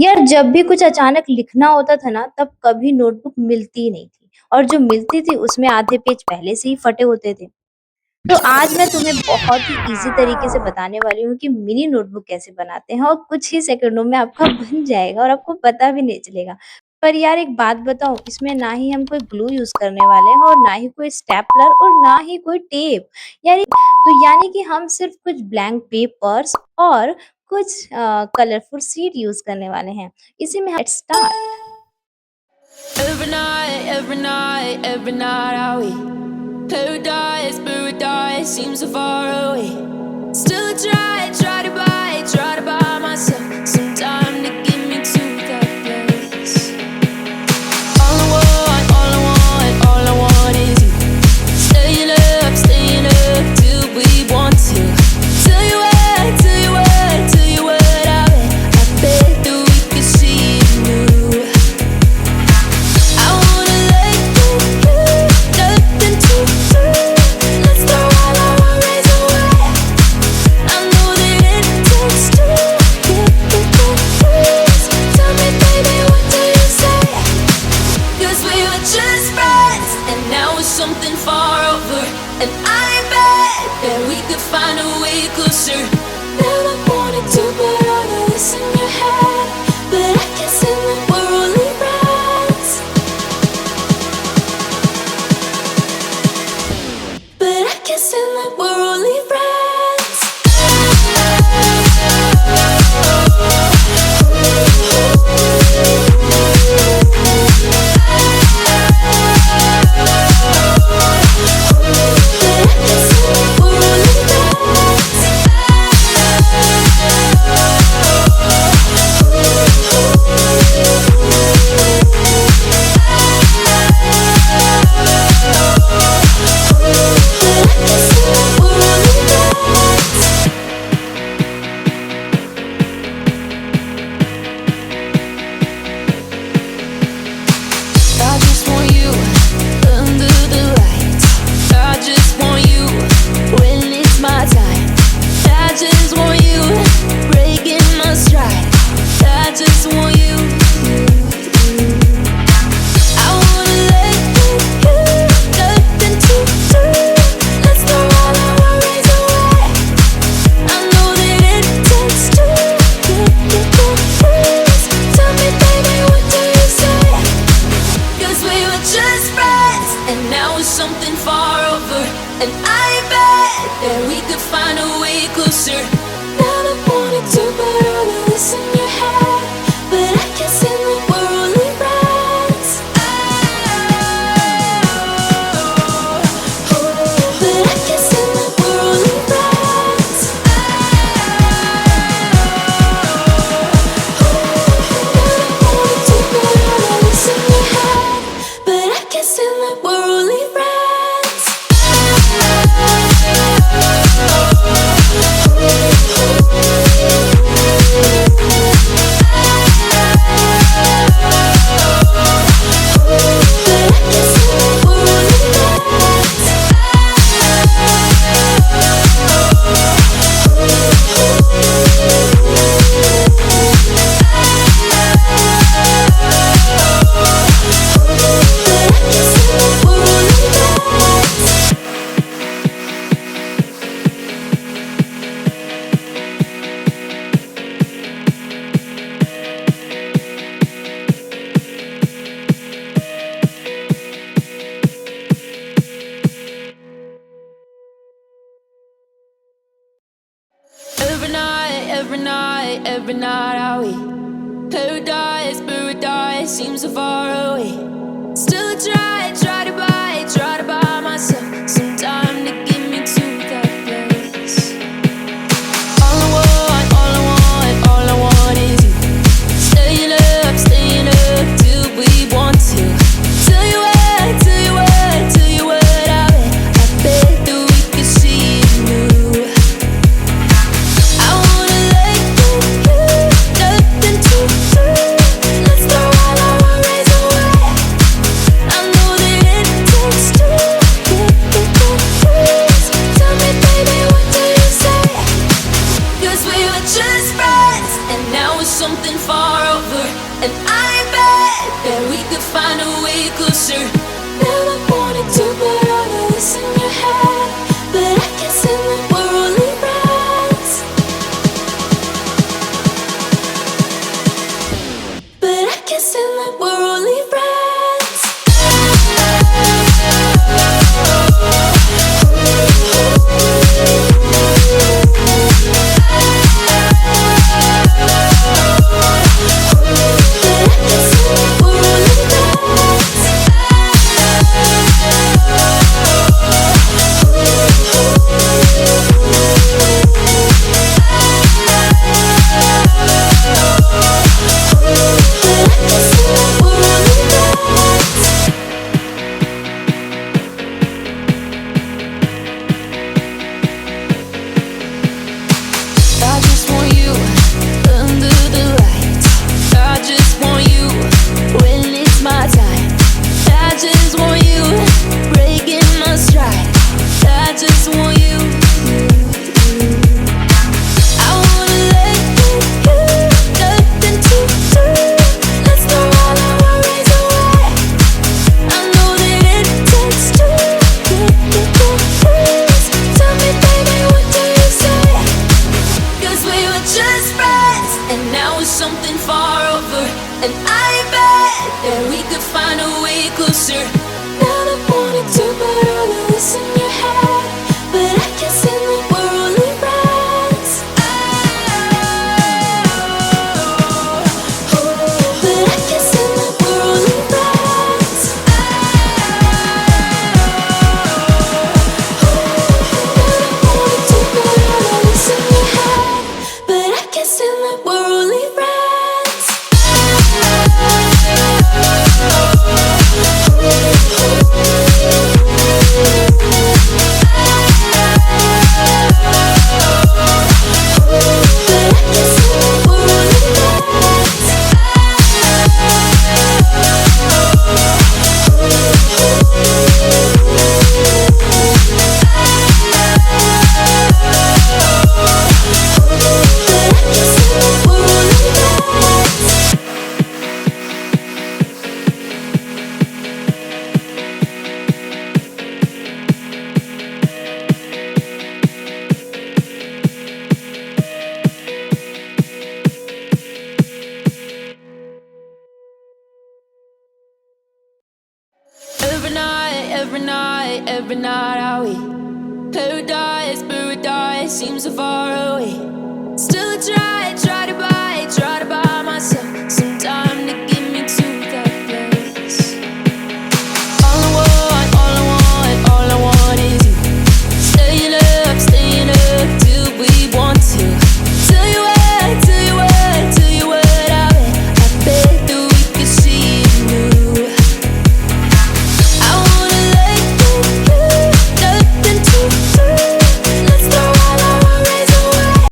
यार जब भी कुछ अचानक लिखना होता था ना तब कभी नोटबुक मिलती ही नहीं थी और जो मिलती थी उसमें आधे पेज पहले से ही फटे होते थे। तो आज मैं तुम्हें बहुत ही इजी तरीके से बताने वाली हूँ कि मिनी नोटबुक कैसे बनाते हैं और कुछ ही सेकंडों में आपका बन जाएगा और आपको पता भी नहीं चलेगा। पर यार एक बात बताऊँ, इसमें ना ही हम कोई ग्लू यूज करने वाले हैं और ना ही कोई स्टेपलर और ना ही कोई टेप। यानी कि हम सिर्फ कुछ ब्लैंक पेपर्स और कुछ कलरफुल शीट यूज करने वाले हैं। इसी में start. Every night I wait. Paradise seems so far away. Still I try to buy myself some time to get me to that place. All I want is you. Staying up till we want to. Tell you what, I bet that we could see it new. I wanna let you, nothing to do. Let's throw all our worries away. I know that it takes two to get confused. Tell me, baby, what do you say? 'Cause we were just friends, and now it's something far over. And I bet that we could find a way closer. Never wanted to put all of this in your head, but I can't say that we're only friends. But I can't say that we're only friends. I just want you under the lights. I just want you when it's my time. I just want you breaking my stride. I just want you. I wanna let you, nothing to do. Let's throw all our worries away. I know that it takes two to get confused. Tell me, baby, what do you say? 'Cause we were just friends, and now it's something far over. And I bet that we could find a way closer. Never wanted to put all of this in your head, but I can't say that we're only friends. But I can't say that we're only friends. Never wanted to put all of this in your head, but I can't say that we're only friends. Every night I wait. Paradise seems so far away. Still I try to buy myself some time to get me to that place. All I want is you. Staying up till we want to. Tell you what, I bet that we could see it new. I wanna let you, nothing to do. Let's throw all our worries away. over, and I bet that we could find a way closer. Never wanted to put all of this in your head, but I guess in the we're only friends. But I guess in the we're only friends. I just want you under the lights. I just want you when it's my time. I just want you breaking my stride. I just want you. I wanna let you, nothing to do. Let's throw all our worries away. I know that it takes two. Tell me, baby, what do you say? 'Cause we were just friends, and now it's something far over. And I bet that we could find a way closer. Never wanted to put all of this in your head, but I guess in the we're only friends. But I guess in the we're only friends. Never wanted to put all of this in your head, but I guess in the we're only friends. Every night I wait. Paradise, paradise seems so far away.